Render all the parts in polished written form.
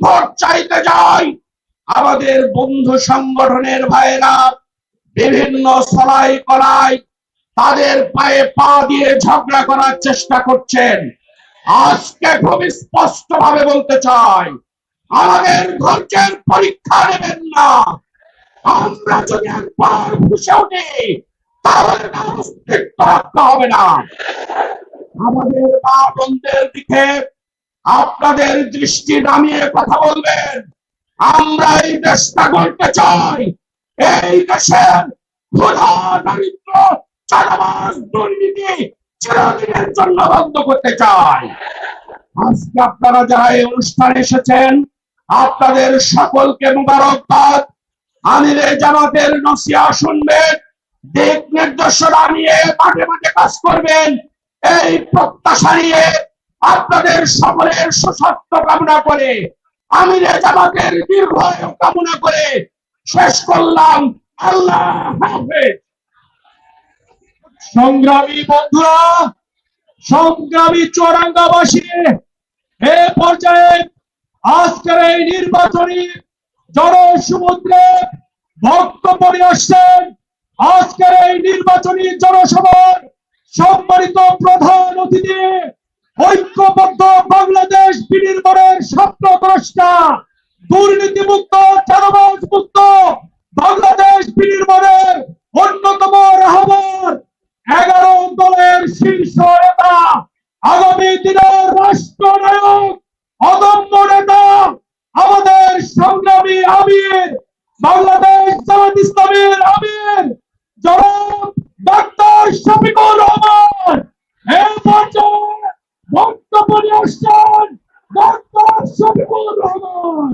Vote চাইতে যাই, আমাদের বন্ধু সংগঠনের ভাইরা বিভিন্ন সলাই কলাই তাদের পায়ে পা দিয়ে ঝগড়া করার চেষ্টা করছেন। আজকে খুব স্পষ্ট ভাবে বলতে চাই, আমাদের ধৈর্যের পরীক্ষা নেবেন না। আমরা যদি একবার ফুসে উঠি তাহলে অস্তিত্ব রক্ষা হবে না। আমাদের মা বোনদের দিকে আপনাদের দৃষ্টি নামিয়ে কথা বলবেন। আমরা এই দেশটা গড়তে চাই, এই দেশের ক্ষুধা, দারিদ্র, চাঁদাবাজ, দুর্নীতি চিরদিনের জন্য বন্ধ করতে চাই। আজকে আপনারা যারা এই অনুষ্ঠানে এসেছেন, আপনাদের সকলকে মুবারকবাদ। আমিরে জামাতের নসিহা শুনবেন, দিক নির্দেশনা নিয়ে মাঠে মাঠে কাজ করবেন, এই প্রত্যাশা নিয়ে আপনাদের সকলের সুস্বাস্থ্য কামনা করে, আমিরে জামাতের দীর্ঘায়ু কামনা করে শেষ করলাম। আল্লাহ হাফেজ। সংগ্রামী বন্ধুরা, সংগ্রামী চুয়াডাঙ্গাবাসী, এ পর্যায়ে আজকের এই নির্বাচনী জনসমুদ্রে বক্তব্য নিয়ে আসছেন আজকের এই নির্বাচনী জনসভার সম্মানিত প্রধান অতিথি, ঐক্যবদ্ধ বাংলাদেশ বিনির্মাণের স্বপ্নদ্রষ্টা, দুর্নীতিমুক্ত, চাঁদাবাজ মুক্ত বাংলাদেশ বিনির্মাণের অন্যতম রাহবার, 11 দলের শীর্ষ নেতা, আগামী দিনের রাষ্ট্রনায়ক, অদম্য নেতা, আমাদের সংগ্রামী আমির, বাংলাদেশ জামাত ইসলামীর আমির জনাব ডাক্তার শফিকুর রহমান এই পর্যায়ে বক্তব্য নিয়ে আসছেন। ডাক্তার শফিকুর রহমান।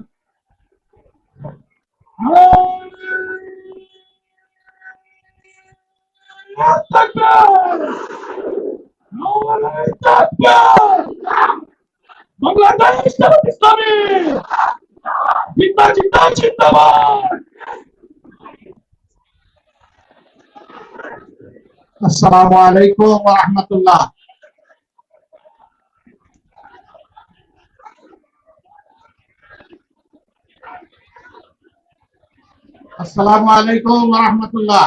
বাংলাদেশ জামাত ইসলামী জিন্দাবাদ, জিন্দাবাদ। আসসালামু আলাইকুম ওয়া রাহমাতুল্লাহ। আসসালামু আলাইকুম ওয়া রাহমাতুল্লাহ।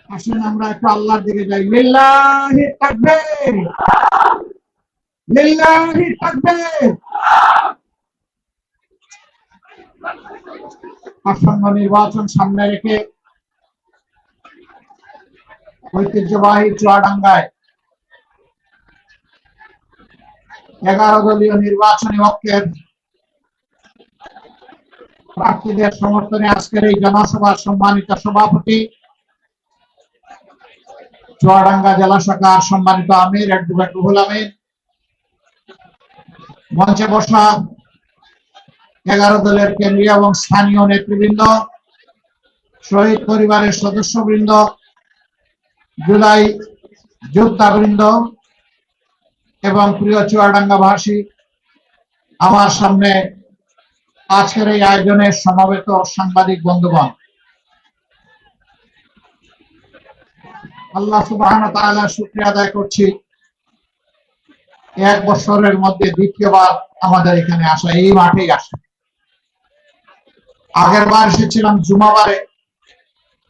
আসুন আমরা একটু আল্লাহর দিকে যাই। লিল্লাহি তাকবীর, লিল্লাহি তাকবীর। আসন্ন নির্বাচন সামনে রেখে ঐতিহ্যবাহী চুয়াডাঙ্গায় 11 দলীয় নির্বাচনী ঐক্যের প্রার্থীদের সমর্থনে আজকের এই জনসভার সম্মানিত সভাপতি, চুয়াডাঙ্গা জেলা শাখার সম্মানিত আমির অ্যাডভোকেট রুহুল আমিন, মঞ্চে বসা 11 দলের কেন্দ্রীয় এবং স্থানীয় নেতৃবৃন্দ, শহীদ পরিবারের সদস্যবৃন্দ, জুলাই যোদ্ধাবৃন্দ এবং প্রিয় চুয়াডাঙ্গাবাসী, আমার সামনে আজকের এই আয়োজনে সমবেত সাংবাদিক বন্ধুগণ, আল্লাহ সুবহানাহু ওয়া তাআলা শুকরিয়া আদায় করছি 1 বছরের মধ্যে দ্বিতীয়বার আমাদের এখানে আসা, এই মাঠেই আসা। আগের বার এসেছিলাম জুমাবারে,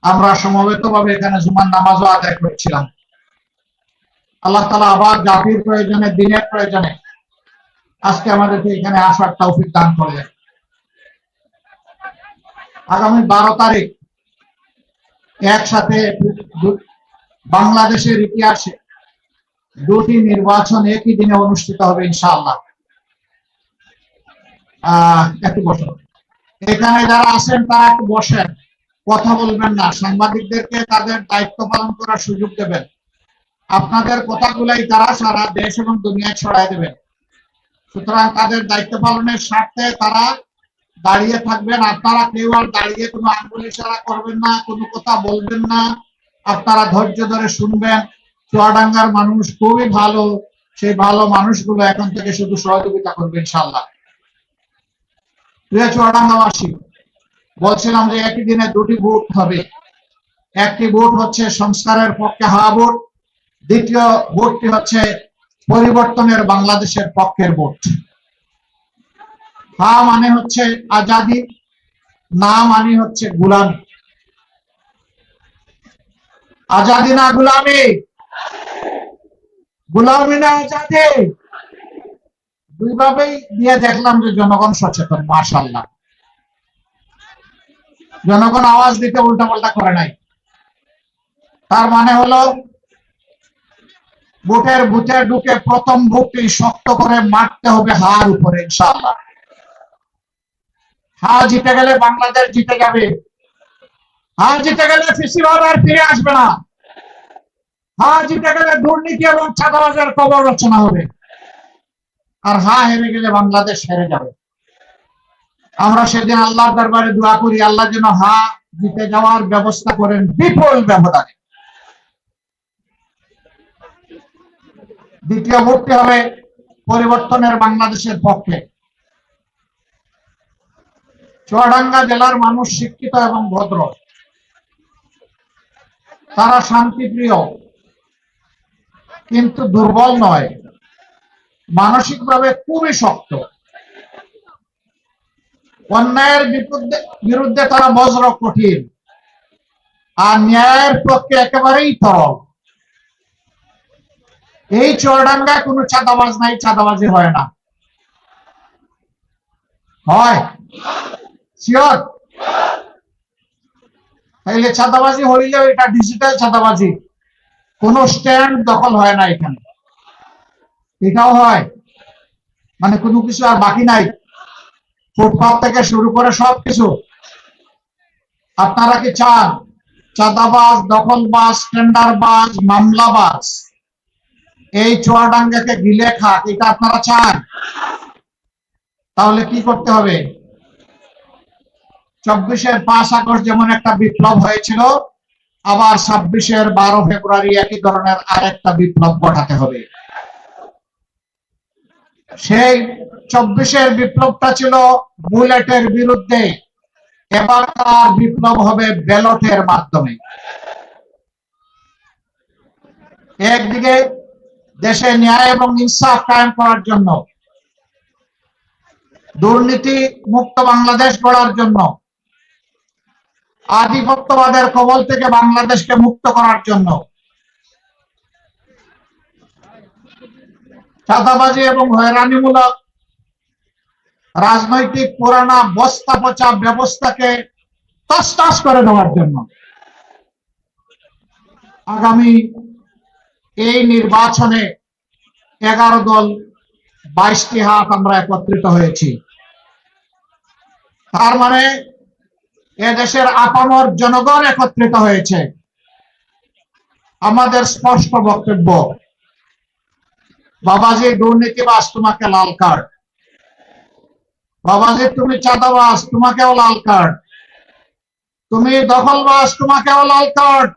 আমরা সমবেতভাবে এখানে জুমার নামাজও আদায় করেছিলাম। আল্লাহ তাআলা আবার জাতির প্রয়োজনে, দিনের প্রয়োজনে আজকে আমাদেরকে এখানে আসার তৌফিক দান করলেন। আগামী 12 তারিখ একসাথে বাংলাদেশের ইতিহাসে 2টি নির্বাচন একই দিনে অনুষ্ঠিত হবে ইনশাআল্লাহ। একটু বসুন, এখানে যারা আছেন তারা একটু বসেন, কথা বলবেন না, সাংবাদিকদেরকে তাদের দায়িত্ব পালন করার সুযোগ দেবেন। আপনাদের কথাগুলাই তারা সারা দেশ এবং দুনিয়ায় ছড়াই দেবেন, সুতরাং তাদের দায়িত্ব পালনের স্বার্থে তারা দাঁড়িয়ে থাকবেন। আপনারা কেউ আর দাঁড়িয়ে কোনো আঙ্গুল ইশারা করবেন না, কোনো কথা বলবেন না, আপনারা ধৈর্য ধরে শুনবেন। চুয়াডাঙ্গার মানুষ খুবই ভালো, সেই ভালো মানুষগুলো এখন থেকে শুধু সহযোগিতা করবে ইনশাআল্লাহ। প্রিয় চুয়াডাঙ্গাবাসী, বলছিলাম যে একই দিনে 2টি ভোট হবে। একটি ভোট হচ্ছে সংস্কারের পক্ষে হওয়া ভোট, দ্বিতীয় ভোটটি হচ্ছে পরিবর্তনের বাংলাদেশের পক্ষের ভোট। হ্যাঁ মানে হচ্ছে আজাদি, না মানে হচ্ছে গুলামি। আজাদি না গুলামি, গুলামি না আজাদি, দুইভাবেই দিয়ে দেখলাম যে জনগণ সচেতন। মাশাআল্লাহ, জনগণ আওয়াজ দিতে উল্টাপাল্টা করে নাই। তার মানে হলো ভোটের বুথে ঢুকে প্রথম ভোটটি শক্ত করে মারতে হবে হার উপরে, ইনশাআল্লাহ। হার জিতে গেলে বাংলাদেশ জিতে যাবে। হার জিতে গেলে ফিসিবাদ আর ফিরে আসবে না। হার জিতে গেলে দুর্নীতি এবং চাঁদাবাজের কবর রচনা হবে। আর হেরে গেলে বাংলাদেশ হেরে যাবে। আমরা সেদিন আল্লাহর দরবারে দোয়া করি, আল্লাহ যেন জিতে যাওয়ার ব্যবস্থা করেন বিপুল ব্যবধানে। দ্বিতীয় ভোটটি হবে পরিবর্তনের বাংলাদেশের পক্ষে। চুয়াডাঙ্গা জেলার মানুষ শিক্ষিত এবং ভদ্র, তারা শান্তিপ্রিয়, কিন্তু দুর্বল নয়, মানসিকভাবে খুবই শক্ত। অন্যায়ের বিরুদ্ধে তারা বজ্র কঠিন, আর ন্যায়ের পক্ষে একেবারেই তরল। এই চুয়াডাঙ্গায় কোনো চাঁদাবাজ নাই, চাঁদাবাজি হয় না। হয় শিওর? তাইলে চাঁদাবাজি হইলেও এটা ডিজিটাল চাঁদাবাজি, কোন স্ট্যান্ড দখল হয় না এখানে। এটাও হয়, মানে কোনো কিছু আর বাকি নাই, ফুটপাত থেকে শুরু করে সবকিছু। আপনারা কি চান চাঁদাবাজ, দখলবাজ, টেন্ডারবাজ, মামলাবাজ এই চুয়াডাঙ্গাকে গিলে খাক? এটা আপনারা চান? তাহলে কি করতে হবে? 24-এর 5 আগস্ট যেমন একটা বিপ্লব হয়েছিল, আবার 26-এর 12 ফেব্রুয়ারি একই ধরনের আরেকটা বিপ্লব ঘটাতে হবে। সেই 24-এর বিপ্লবটা ছিল বুলেটের বিরুদ্ধে, এবার তার বিপ্লব হবে ব্যালটের মাধ্যমে। একদিকে দেশে ন্যায় এবং ইনসাফ কায়েম করার জন্য, দুর্নীতি মুক্ত বাংলাদেশ গড়ার জন্য, আধিপত্যবাদের কবল থেকে বাংলাদেশকে মুক্ত করার জন্য, চাঁদাবাজি এবং হয়রানিমূলক রাজনৈতিক পুরানা বস্তা পচা ব্যবস্থাকে তছনছ করে দেওয়ার জন্য আগামী এই নির্বাচনে 11 দল 22টি হাত আমরা একত্রিত হয়েছি। তার মানে এদেশের আপামর জনগণ একত্রিত হয়েছে। আমাদের স্পষ্ট বক্তব্য, বাবাজি দুর্নীতিবাজ, তোমাকে লাল কার্ড। বাবাজি তুমি চাঁদাবাজ, তোমাকেও লাল কার্ড। তুমি দখলবাজ, তোমাকেও লাল কার্ড।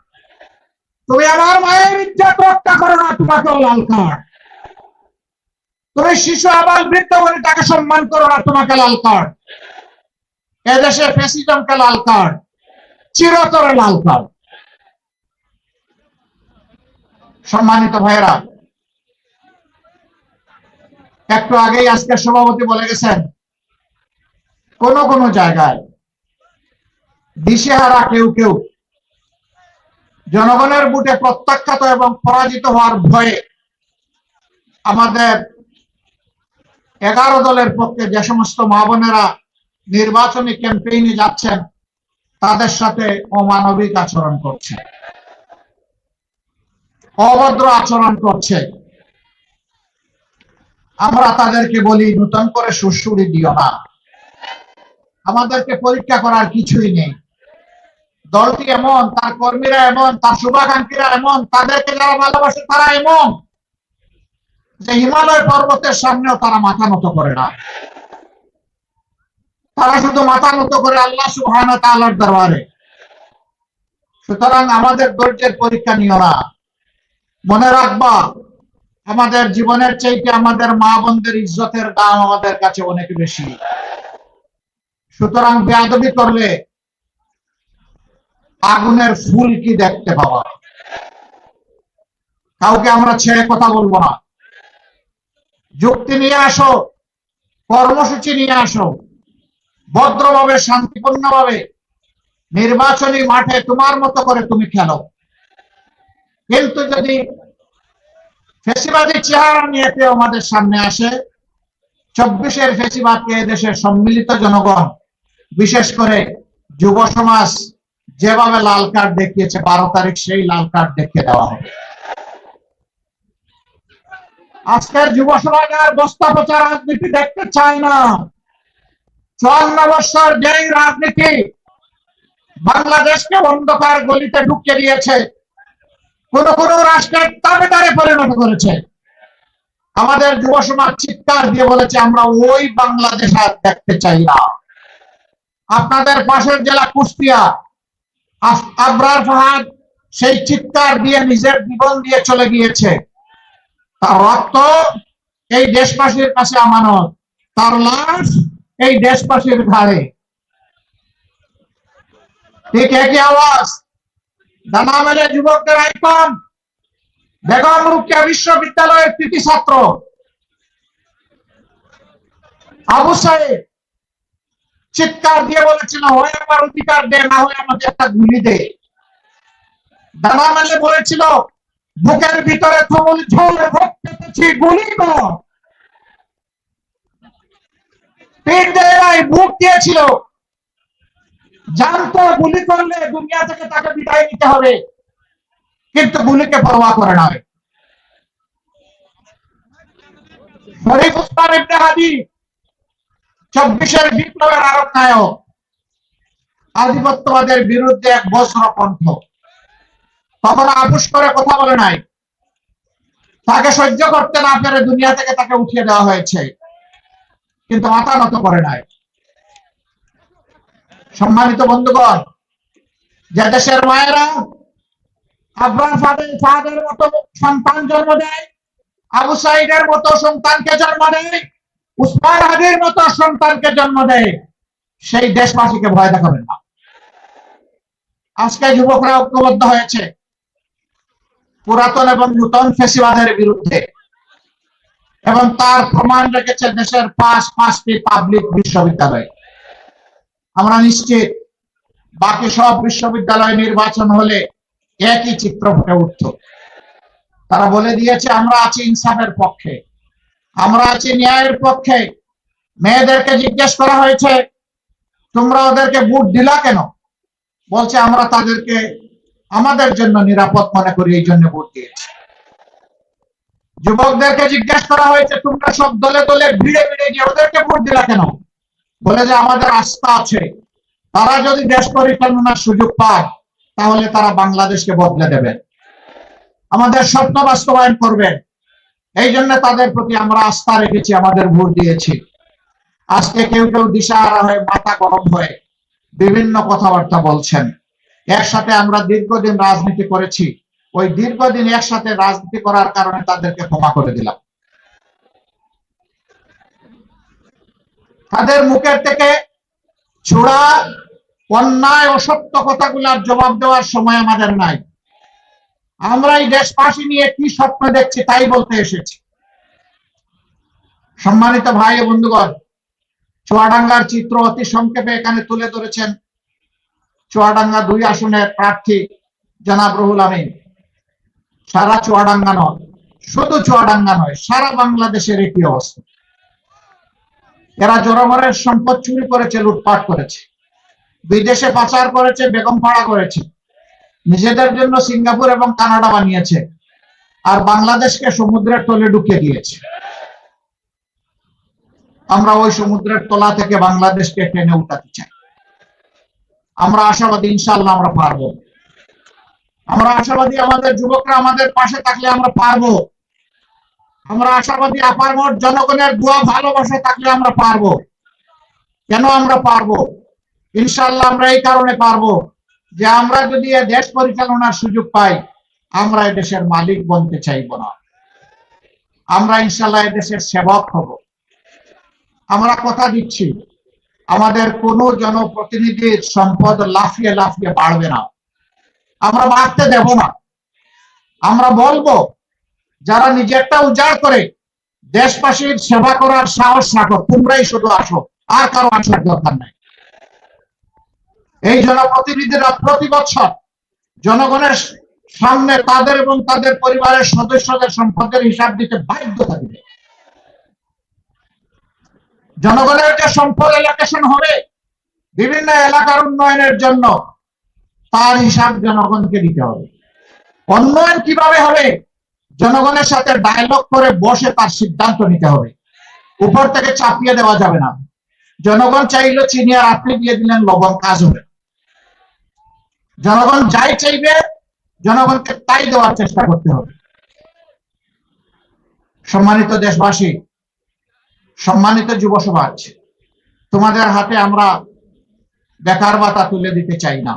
তুমি আমার মায়ের ইজ্জত রক্ষা করো না, তোমাকেও লাল কার্ড। তুমি শিশু আবাল বৃদ্ধ বনিতাকে সম্মান করো না, তোমাকে লাল কার্ড। এদেশে ফ্যাসিজমকে লাল কার্ড, চিরতরে লাল কার্ড। সম্মানিত ভাইয়েরা, একটু আগেই আজকের সভাপতি বলে গেছেন, কোন কোন জায়গায় দিশেহারা কেউ কেউ জনগণের বুটে প্রত্যাখ্যাত এবং পরাজিত হওয়ার ভয়ে আমাদের 11 দলের পক্ষে যে সমস্ত মা বোনেরা নির্বাচনী ক্যাম্পেইনে যাচ্ছেন, তাদের সাথে অমানবিক আচরণ করছে, অভদ্র আচরণ করছে। আমরা তাদেরকে বলি, নতুন করে সুরসুরি দিও না, আমাদেরকে পরীক্ষা করার কিছুই নেই। দলটি এমন, তার কর্মীরা এমন, তার শুভাকাঙ্ক্ষীরা এমন, তাদেরকে যারা ভালোবাসে তারা এমন যে হিমালয় পর্বতের সামনেও তারা মাথা নত করে না। তারা শুধু মাথা নত করে আল্লাহ সুবহানাহু ওয়া তাআলার দরবারে। সুতরাং আমাদের ধৈর্যের পরীক্ষা নিও না। মনে রাখবা, আমাদের জীবনের চাইতে আমাদের মা বোনদের ইজ্জতের দাম আমাদের কাছে অনেক বেশি। সুতরাং বেয়াদবি করলে আগুনের ফুল কি দেখতে পাবা। কাউকে আমরা ছেড়ে কথা বলবো না। যুক্তি নিয়ে আসো, কর্মসূচি নিয়ে আসো, ভদ্রভাবে শান্তিপূর্ণভাবে নির্বাচনী মাঠে তোমার মতো করে তুমি খেলো। কিন্তু যদি ফেসিবাদী চেহারা নিয়ে কেউ আমাদের সামনে আসে, 24-এর ফেসিবাদকে দেশের সম্মিলিত জনগণ, বিশেষ করে যুব সমাজ যেভাবে লাল কার্ড দেখিয়েছে, 12 তারিখ সেই লাল কার্ড দেখিয়ে দেওয়া হবে। আজকের যুব সমাজ আর বস্তা পচা রাজনীতি দেখতে চায় না। 54 বছর যেই রাজনীতি বাংলাদেশকে অন্ধকার গলিতে ঢুকিয়ে দিয়েছে, কোন কোন রাষ্ট্রের তাবেদারে পরিণত করেছে, আমাদের যুব সমাজ চিৎকার দিয়ে বলেছে আমরা ওই বাংলাদেশ আর দেখতে চাই না। আপনাদের পাশের জেলা কুষ্টিয়া, আবরার ফাহাদ সেই চিৎকার দিয়ে নিজের জীবন দিয়ে চলে গিয়েছে। তার রক্ত এই দেশবাসীর কাছে আমানত, তার লাশ এই দেশবাসীর ঘাড়ে। ঠিক একই আওয়াজ ডানা মেলে যুবকদের আইকন বেগম রোকেয়া বিশ্ববিদ্যালয়ের কৃতি ছাত্র আবু সাইদ চিৎকার দিয়ে বলেছিল, হয় আমার অধিকার দে, না হয় আমাকে একটা গুলি দে। ডানা মেলে বলেছিল, বুকের ভিতরে তুমুল ঝড় পেতেছি, গুলি কর। পেট দেয় বুক দিয়েছিল, জানতো গুলি করলে দুনিয়া থেকে তাকে বিদায় নিতে হবে, কিন্তু গুলিকে পরোয়া করে না। শরীফ উসমান ইবনে হাদি 24-এর বিপ্লবের আরব নায়ক, আধিপত্যবাদের বিরুদ্ধে এক বজ্র কণ্ঠ, কখনো আপোষ করে কথা বলে নাই। তাকে সহ্য করতে না পেরে দুনিয়া থেকে তাকে উঠিয়ে দেওয়া হয়েছে, কিন্তু মাথা নত করে নাই। সম্মানিত বন্ধুগণ, যে দেশের মায়েরা আবরার ফাহাদের মতো সন্তান জন্ম দেয়, আবু সাইদের মতো সন্তানকে জন্ম দেয়, উসমান হাদির মতো সন্তানকে জন্ম দেয়, সেই দেশবাসীকে ভয় দেখাবেন না। আজকে যুবকরা ঐক্যবদ্ধ হয়েছে পুরাতন এবং নূতন ফেসিবাদের বিরুদ্ধে, এবং তার প্রমাণ রেখেছে দেশের 5টি পাবলিক বিশ্ববিদ্যালয়। আমরা নিশ্চিত বাকি সব বিশ্ববিদ্যালয় নির্বাচন হলে একই চিত্র ফুটে উঠত। তারা বলে দিয়েছে আমরা আছি ইনসাফের পক্ষে, আমরা আছি ন্যায়ের পক্ষে। মেয়েদেরকে জিজ্ঞেস করা হয়েছে তোমরা ওদেরকে ভোট দিলা কেন? বলছে আমরা তাদেরকে আমাদের জন্য নিরাপদ মনে করি, এই জন্য ভোট দিয়েছি। যুবকদেরকে জিজ্ঞেস করা হয়েছে তোমরা সব দলে দলে ভিড়ে ভিড়ে গিয়ে ওদেরকে ভোট দিলা কেন? বলে যে আমাদের আস্থা আছে, তারা যদি দেশ পরিচালনার সুযোগ পায় তাহলে তারা বাংলাদেশকে বদলে দেবেন, আমাদের স্বপ্ন বাস্তবায়ন করবেন, এই জন্য তাদের প্রতি আমরা আস্থা রেখেছি, আমাদের ভোট দিয়েছি। আজকে কেউ কেউ দিশাহারা হয়ে মাথা গরম হয়ে বিভিন্ন কথাবার্তা বলছেন। একসাথে আমরা দীর্ঘদিন রাজনীতি করেছি, ওই দীর্ঘদিন একসাথে রাজনীতি করার কারণে তাদেরকে ক্ষমা করে দিলাম। তাদের মুখের থেকে ছোড়া অন্যায় অসত্য কথাগুলোর জবাব দেওয়ার সময় আমাদের নাই। আমরা এই দেশবাসী নিয়ে কি স্বপ্ন দেখছি তাই বলতে এসেছি। সম্মানিত ভাই ও বন্ধুগণ, চুয়াডাঙ্গার চিত্র অতি সংক্ষেপে এখানে তুলে ধরেছেন চুয়াডাঙ্গা 2 আসনের প্রার্থী জনাব রুহুল আমিন। সারা চুয়াডাঙ্গা নয়, শুধু চুয়াডাঙ্গা নয়, সারা বাংলাদেশের একই অবস্থা। এরা জনগণের সম্পদ চুরি করেছে, লুটপাট করেছে, বিদেশে পাচার করেছে, বেগম পাড়া করেছে, নিজেদের জন্য সিঙ্গাপুর এবং কানাডা বানিয়েছে, আর বাংলাদেশকে সমুদ্রের তলে ঢুকিয়ে দিয়েছে। আমরা ওই সমুদ্রের তলা থেকে বাংলাদেশকে টেনে উঠাতে চাই। আমরা আশাবাদী ইনশাআল্লাহ আমরা পারবো। আমরা আশাবাদী আমাদের যুবকরা আমাদের পাশে থাকলে আমরা পারবো। আমরা আশাবাদী আপামর জনগণের দোয়া ভালোবাসা থাকলে আমরা পারবো। কেন আমরা পারবো? ইনশাআল্লাহ আমরা এই কারণে পারবো যে আমরা যদি দেশ পরিচালনার সুযোগ পাই, আমরা দেশের মালিক বনতে চাইবো না, আমরা ইনশাআল্লাহ দেশের সেবক হব। আমরা কথা দিচ্ছি আমাদের কোন জনপ্রতিনিধির সম্পদ লাফিয়ে লাফিয়ে বাড়বে না, আমরা বাড়তে দেব না। আমরা বলবো যারা নিজেরটা উজাড় করে দেশবাসীর সেবা করার সাহস রাখো, তোমরাই শুধু আসো, আর কারো আসার দরকার নাই। এই জনপ্রতিনিধিরা প্রতি বছর জনগণের সামনে তাদের এবং তাদের পরিবারের সদস্যদের সম্পদের হিসাব দিতে বাধ্য থাকবে। জনগণের যে সম্পদ এলোকেশন হবে বিভিন্ন এলাকার উন্নয়নের জন্য, তার হিসাব জনগণকে দিতে হবে। উন্নয়ন কিভাবে হবে, জনগণের সাথে ডায়ালগ করে বসে তার সিদ্ধান্ত নিতে হবে, উপর থেকে চাপিয়ে দেওয়া যাবে না। জনগণ চাইলো চিনি আর আপনি দিয়ে দিলেন লবণ, কাজ হবে। জনগণ যাই চাইবে জনগণকে তাই দেওয়ার চেষ্টা করতে হবে। সম্মানিত দেশবাসী, সম্মানিত যুব সমাজ, তোমাদের হাতে আমরা বেকার ভাতা তুলে দিতে চাই না।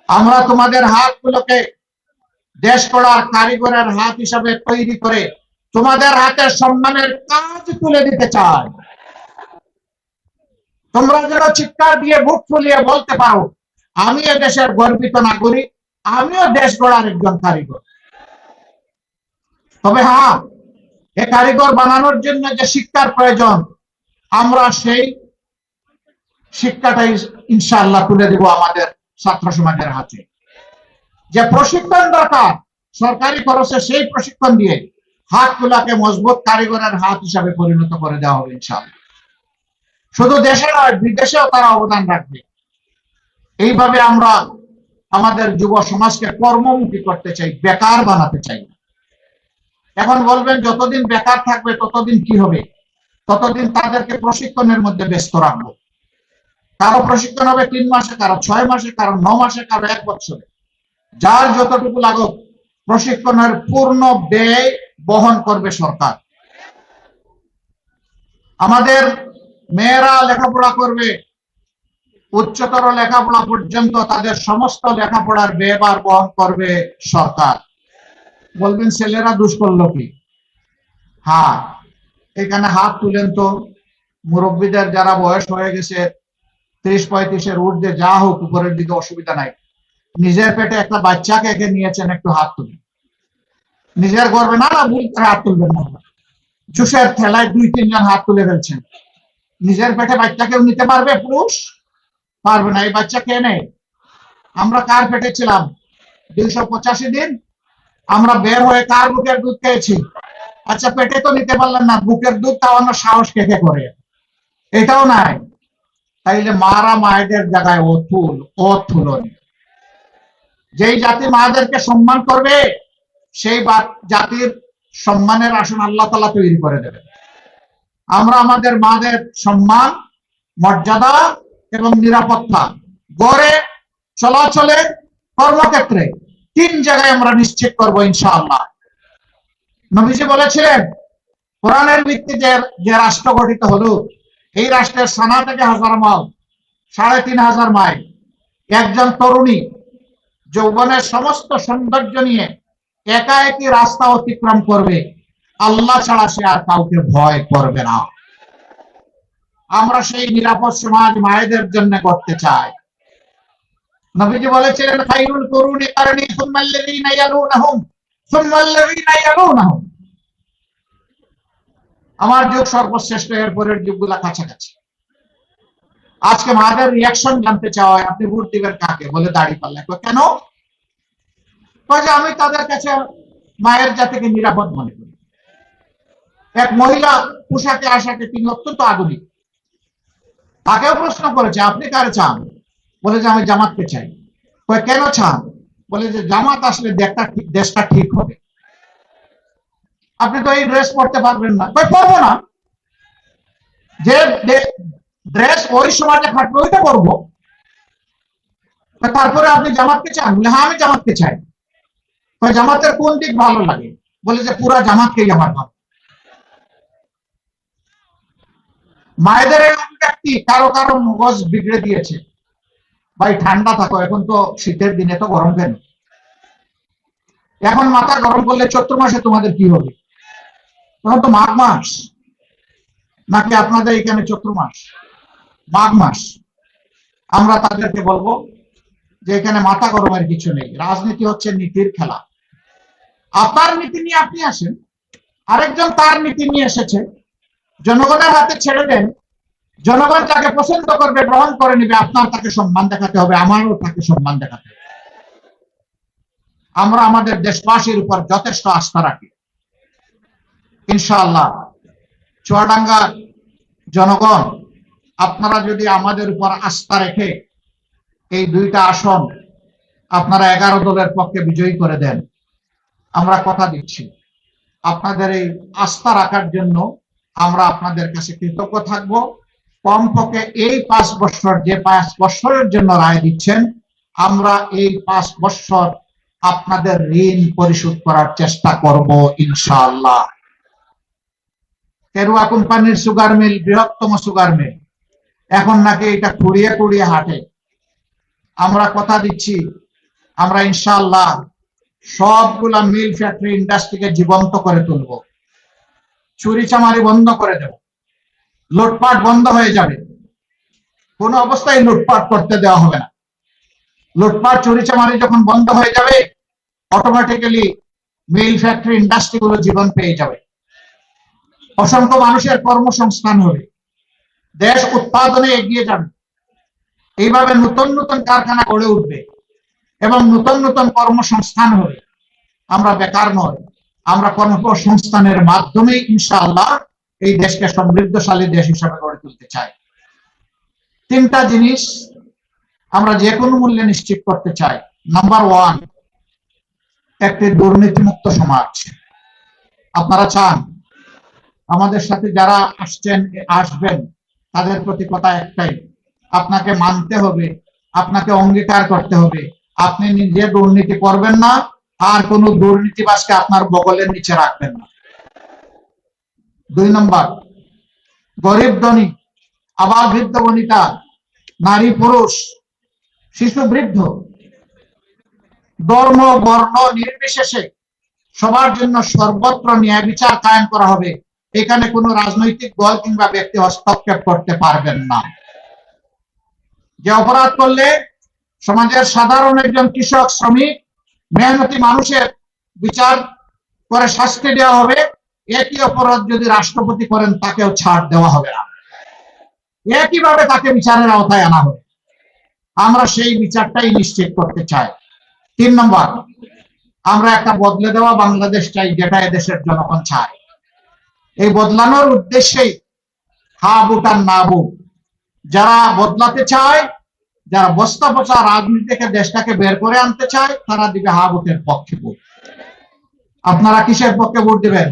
আমরা তোমাদের হাতগুলোকে দেশ গড়ার কারিগরের হাত হিসাবে তৈরি করে তোমাদের হাতে সম্মানের কাজ তুলে দিতে চাই। তোমরা যেন চিৎকার দিয়ে বুক ফুলিয়ে বলতে পারো, আমি এ দেশের গর্বিত নাগরিক, আমিও দেশ গড়ার একজন কারিগর। তবে হ্যাঁ, এ কারিগর বানানোর জন্য যে শিক্ষার প্রয়োজন, আমরা সেই শিক্ষাটাই ইনশাআল্লাহ তুলে দেব আমাদের ছাত্র সমাজের হাতে। যে প্রশিক্ষণ দরকার সরকারি খরচে, সেই প্রশিক্ষণ দিয়ে হাতগুলাকে মজবুত কারিগরের হাত হিসাবে পরিণত করে দেওয়া হবে ইনশাআল্লাহ। শুধু দেশে নয়, বিদেশেও তারা অবদান রাখবে। এইভাবে আমরা আমাদের যুব সমাজকে কর্মমুখী করতে চাই, বেকার বানাতে চাই। এখন বলবেন যতদিন বেকার থাকবে ততদিন কি হবে? ততদিন তাদেরকে প্রশিক্ষণের মধ্যে ব্যস্ত রাখবো। কারো প্রশিক্ষণ হবে 3 মাসে, কারো 6 মাসে, কারো 9 মাসে, কারো 1 বছরে। যার যতটুকু লাগুক, প্রশিক্ষণের পূর্ণ ব্যয় বহন করবে সরকার। আমাদের মেয়েরা লেখাপড়া করবে, উচ্চতর লেখাপড়া পর্যন্ত তাদের সমস্ত লেখাপড়ার ব্যয়ভার বহন করবে সরকার। বলবেন ছেলেরা দুষ করলো কি? হ্যাঁ, এখানে হাত তুলেন তো মুরব্বীদের, যারা বয়স হয়ে গেছে 30-35-এর ঊর্ধ্বে, যা হোক উপরের দিকে অসুবিধা নাই। নিজের পেটে একটা বাচ্চাকে একে নিয়েছেন, একটু হাত তুলেন। নিজের গর্বে না, না ভুল করে হাত তুলবেন না। জুসের ঠেলায় 2-3 জন হাত তুলে ফেলছেন। নিজের পেটে বাচ্চা কেউ নিতে পারবে? পুরুষ পারবে না। এই বাচ্চা কে নেই? আমরা কার পেটে ছিলাম 285 দিন? আমরা বের হয়ে কার বুকের দুধ খেয়েছি? আচ্ছা, পেটে তো নিতে পারলেন না, বুকের দুধ খাওয়ানোর সাহস কে কে করে? এটাও নাই। তাইলে মারা মায়েদের জায়গায় অথুলনীয়। যেই জাতি মাদেরকে সম্মান করবে, সেই জাতির সম্মানের আসন আল্লাহ তাআলা তৈরি করে দেবে। আমরা আমাদের মাদের সম্মান, মর্যাদা এবং নিরাপত্তা গড়ে চলাচলে, কর্মক্ষেত্রে 3 জায়গায় আমরা নিশ্চিত করবো ইনশাআল্লাহ। নবীজি বলেছিলেন, কোরআনের ভিত্তিতে যে রাষ্ট্র গঠিত হলো, এই রাষ্ট্রের সানা থেকে 1000 মাইল, 3500 মাইল, একজন তরুণী যৌবনের সমস্ত সৌন্দর্য নিয়ে একা একই রাস্তা অতিক্রম করবে, আল্লাহ ছাড়া সে আর কাউকে ভয় করবে না। আমরা সেই নিরাপদ সমাজ মায়েদের জন্য করতে চাই। নবীজি বলেছিলেন, খায়রুল কুরুনি কারনি সুম্মাল্লাযীনা ইয়ালুনাহুম সুম্মাল্লাযীনা ইয়ালুনাহুম। আমার যুগ সর্বশ্রেষ্ঠ, এর পরের যুগগুলা কাছাকাছি। আজকে মাদের রিয়াকশন জানতে চাওয়া হয়, আপনি ভোট দিবেন কাকে? বলে দাঁড়িপাল্লা। কেন? আমি তাদের কাছে মায়ের জাতিকে নিরাপদ মনে করি। এক মহিলা পোশাকে আশাকে, তিনি অত্যন্ত আধুনিক। তাকেও প্রশ্ন করেছে, আপনি কারে চান? বলে যে আমি জামাতকে চাই। কেন চান? বলে যে জামাত আসলে দেশটা ঠিক হবে। আপনি তো এই ড্রেস পরতে পারবেন না। পরবো না, যে ড্রেস ওই সমাজে খাটবে ওইটা পরবো। তারপরে আপনি জামাতকে চান? বলে হ্যাঁ, আমি জামাতকে চাই। জামাতের কোন দিক ভালো লাগে? বলে যে পুরা জামাতকেই আমার ভালো। মায়েদের এই অভিব্যক্তি কারো কারো মগজ বিগড়ে দিয়েছে। ভাই ঠান্ডা থাকো, এখন তো শীতের দিনে তো গরম কেন? এখন মাথা গরম করলে চৈত্র মাসে তোমাদের কি হবে? তখন তো মাঘ মাস। নাকি আপনাদের এখানে চৈত্র মাস, মাঘ মাস? আমরা তাদেরকে বলবো যে এখানে মাথা গরমের কিছু নেই। রাজনীতি হচ্ছে নীতির খেলা। আপনার নীতি নিয়ে আপনি আসেন, আরেকজন তার নীতি নিয়ে এসেছে, জনগণের হাতে ছেড়ে দেন, জনগণ যাকে পছন্দ করবে গ্রহণ করে নিবে, আপনার তাকে সম্মান দেখাতে হবে, আমারও তাকে সম্মান দেখাতে হবে। আমরা আমাদের দেশবাসীর উপর যথেষ্ট আস্থা রাখি। ইনশাআল্লাহ চুয়াডাঙ্গার জনগণ, আপনারা যদি আমাদের উপর আস্থা রেখে এই দুইটা আসন আপনারা 11 দলের পক্ষে বিজয়ী করে দেন, আমরা কথা দিচ্ছি আপনাদের এই আস্থা রাখার জন্য আমরা আপনাদের কাছে কৃতজ্ঞ থাকব। কমপক্ষে এই 5 বছর, যে 5 বছরের জন্য রায় দিচ্ছেন, আমরা এই 5 বছর আপনাদের ঋণ পরিশোধ করার চেষ্টা করব ইনশাআল্লাহ। কেরুয়া কোম্পানির সুগার মিল বৃহত্তম সুগার মিল, এখন নাকি এটা কুড়িয়ে কুড়িয়ে হাঁটে। আমরা কথা দিচ্ছি আমরা ইনশাআল্লাহ সবগুলা মিল ফ্যাক্টরি ইন্ডাস্ট্রিকে জীবন্ত করে তুলব, চুরি চামারি বন্ধ করে দেব, লুটপাট বন্ধ হয়ে যাবে, কোনো অবস্থায় লুটপাট করতে দেওয়া হবে না। লুটপাট চুরি চামারি যখন বন্ধ হয়ে যাবে, অটোমেটিক্যালি মিল ফ্যাক্টরি ইন্ডাস্ট্রি গুলো জীবন পেয়ে যাবে, অসংখ্য মানুষের কর্মসংস্থান হবে, দেশ উৎপাদনে এগিয়ে যাবে। এইভাবে নতুন নতুন কারখানা গড়ে উঠবে এবং নতুন নতুন কর্মসংস্থান হবে। আমরা বেকার নয়, আমরা কর্মসংস্থানের মাধ্যমে ইনশাআল্লাহ এই দেশকে সমৃদ্ধশালী দেশ হিসেবে গড়ে তুলতে চাই। 3টা জিনিস আমরা যে কোনো মূল্যে নিশ্চিত করতে চাই। নাম্বার 1, একটি দুর্নীতিমুক্ত সমাজ। আপনারা চান আমাদের সাথে যারা আসবেন তাদের প্রতি কথা একটাই, আপনাকে মানতে হবে, আপনাকে অঙ্গীকার করতে হবে আপনি নিজে দুর্নীতি করবেন না, আর কোন দুর্নীতিবাজকে আপনার বগলের নিচে রাখবেন না। 2 নম্বর, গরিব ধনী, আবার বৃদ্ধ বনিতা, নারী পুরুষ, শিশু বৃদ্ধ, ধর্ম বর্ণ নির্বিশেষে সবার জন্য সর্বত্র ন্যায় বিচার কায়েম করা হবে। এখানে কোনো রাজনৈতিক দল কিংবা ব্যক্তি হস্তক্ষেপ করতে পারবেন না। যে অপরাধ করলে সমাজের সাধারণ একজন কৃষক, শ্রমিক, মেহনতি মানুষের বিচার করে শাস্তি দেওয়া হবে, একই অপরাধ যদি রাষ্ট্রপতি করেন তাকেও ছাড় দেওয়া হবে না, একইভাবে তাকে বিচারের আওতায় আনা হবে। আমরা সেই বিচারটাই নিশ্চিত করতে চাই। 3 নম্বর, আমরা একটা বদলে দেওয়া বাংলাদেশ চাই, যেটা এদেশের জনগণ চায়। এই বদলানোর উদ্দেশ্যেই হা বুট আর না বুট, যারা বদলাতে চায়, যারা বস্তা পচা রাজনীতি থেকে দেশটাকে বের করে আনতে চায়, তারা দিবে হা বুটের পক্ষে ভোট। আপনারা কিসের পক্ষে ভোট দিবেন?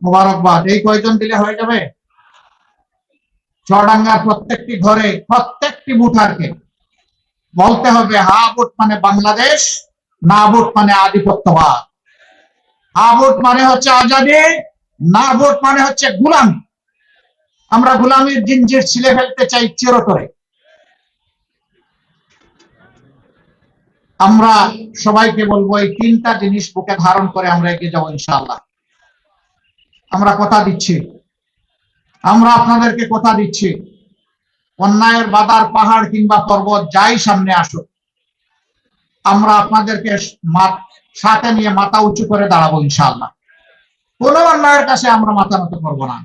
মোবারকবাদ। এই কয়জন দিলে হয়ে যাবে? চুয়াডাঙ্গার প্রত্যেকটি ঘরে প্রত্যেকটি ভোটারকে বলতে হবে হা ভোট মানে বাংলাদেশ, না ভোট মানে আধিপত্যবাদ। হা ভোট মানে হচ্ছে আজাদী, না ভোট মানে হচ্ছে গোলামি। আমরা গোলামির জিঞ্জির ছিলে ফেলতে চাই চিরতরে। আমরা সবাইকে বলবো এই 3টা জিনিস বুকে ধারণ করে আমরা এগিয়ে যাবো ইনশাআল্লাহ। আমরা কথা দিচ্ছি, আমরা আপনাদেরকে কথা দিচ্ছি, অন্যায়ের বাধার পাহাড় কিংবা পর্বত যাই সামনে আসুক, আমরা আপনাদেরকে সাথে নিয়ে মাথা উঁচু করে দাঁড়াবো ইনশাআল্লাহ। কোনো অন্যায়ের কাছে আমরা মাথা নত করবো না,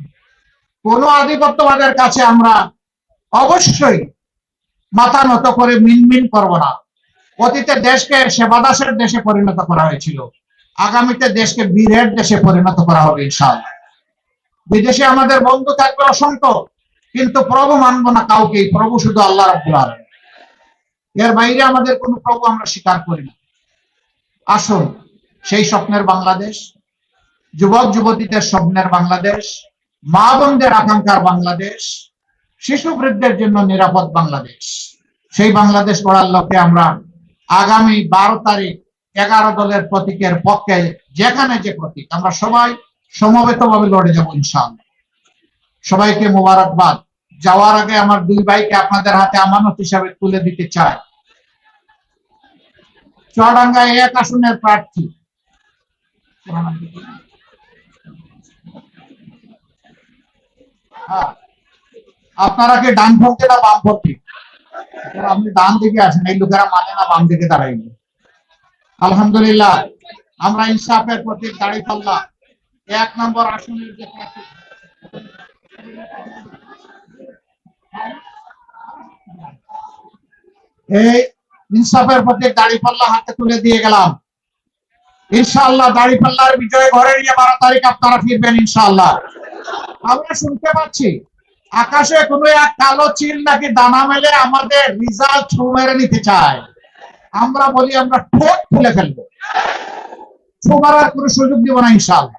কোনো আধিপত্যবাদের কাছে আমরা অবশ্যই মাথা নত করে মিনমিন করবো না। অতীতে দেশকে সেবাদাসের দেশে পরিণত করা হয়েছিল, আগামীতে দেশকে বীরের দেশে পরিণত করা হবে ইনশাআল্লাহ। বিদেশে আমাদের বন্ধু থাকবে অসংখ্য, কিন্তু প্রভু মানব না কাউকে, প্রভু শুধু আল্লাহ রাব্বুল আলামিন। এর বাইরে আমাদের কোনো প্রভু আমরা স্বীকার করি না। আসুন সেই স্বপ্নের বাংলাদেশ, যুবক যুবতীদের স্বপ্নের বাংলাদেশ, মা বোনদের আকাঙ্ক্ষার বাংলাদেশ, শিশু বৃদ্ধের জন্য নিরাপদ বাংলাদেশ, সেই বাংলাদেশ গড়ার লক্ষ্যে আমরা আগামী 12 তারিখ 11 দলের প্রতীকের পক্ষে যেখানে যে প্রতীক, আমরা সবাই সমবেতভাবে লড়ে যাব ইনশাআল্লাহ। সবাইকে মোবারকবাদ। যাওয়ার আগে আমার 2 ভাইকে আপনাদের হাতে আমানত হিসাবে তুলে দিতে চাই। চুয়াডাঙ্গা 1 আসনের প্রার্থী আপনারা কি ডানপন্থী না বামপন্থী? আপনি ডান দিকে আছেন, এই লোকেরা মানে না বাম দিকে দাঁড়াইনি। আলহামদুলিল্লাহ, আমরা ইনসাফের প্রতীক দাঁড়িপাল্লা 1 নম্বর আসনের যে প্রার্থী এই ইনসাফের প্রতীক দাঁড়িপাল্লা হাতে তুলে দিয়ে গেলাম। ইনশাআল্লাহ দাঁড়িপাল্লার বিজয় ঘরে নিয়ে 12 তারিখ আপনারা ফিরবেন ইনশাআল্লাহ। আমরা শুনতে পাচ্ছি আকাশে কোনো এক কালো চিল নাকি দানা মেলে আমাদের রেজাল্ট ছু মেরে নিতে চায়। আমরা বলি আমরা ঠোঁট খুলে ফেলবো, ছু মারার কোনো সুযোগ দিব না ইনশাআল্লাহ।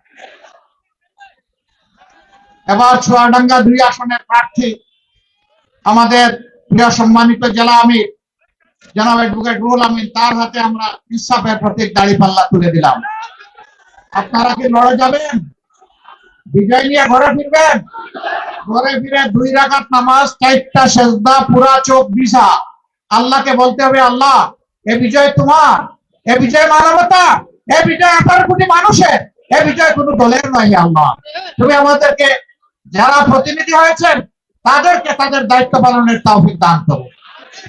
এবার চুয়াডাঙ্গা 2 আসনের প্রার্থী আমাদের প্রিয় সম্মানিত জেলা আমির জনাব অ্যাডভোকেট রুহুল আমিন, তার হাতে আমরা ইনসাফের প্রতীক দাঁড়িপাল্লা তুলে দিলাম। আপনারা কি লড়ে যাবেন? বিজয় নিয়ে ঘরে ফিরবেন? ঘরে ফিরে 2 রাকাত নামাজ, 4টা সেজদা, পুরা চোখ বিছা আল্লাহকে বলতে হবে, আল্লাহ এ বিজয় তোমার, এ বিজয় মানবতা, এ বিজয় 18 কোটি মানুষের, এ বিজয় কোনো দলের নয়। আল্লাহ তুমি আমাদেরকে যারা প্রতিনিধি হয়েছেন তাদেরকে তাদের দায়িত্ব পালনের তৌফিক দান করো।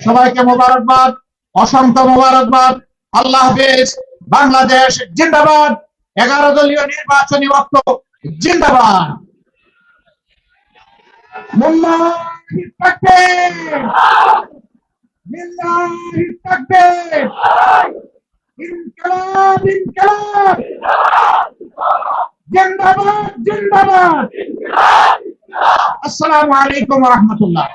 সবাইকে মোবারকবাদ, অসংখ্য মোবারকবাদ। আল্লাহ হাফেজ। বাংলাদেশ জিন্দাবাদ। 11 দলীয় নির্বাচনী ঐক্য জিন্দাবাদ। লিল্লাহি তাকবীর, লিল্লাহি তাকবীর, ইনকিলাব ইনকিলাব, জিন্দাবাদ জিন্দাবাদ। আসসালামু আলাইকুম ওয়া রাহমাতুল্লাহ।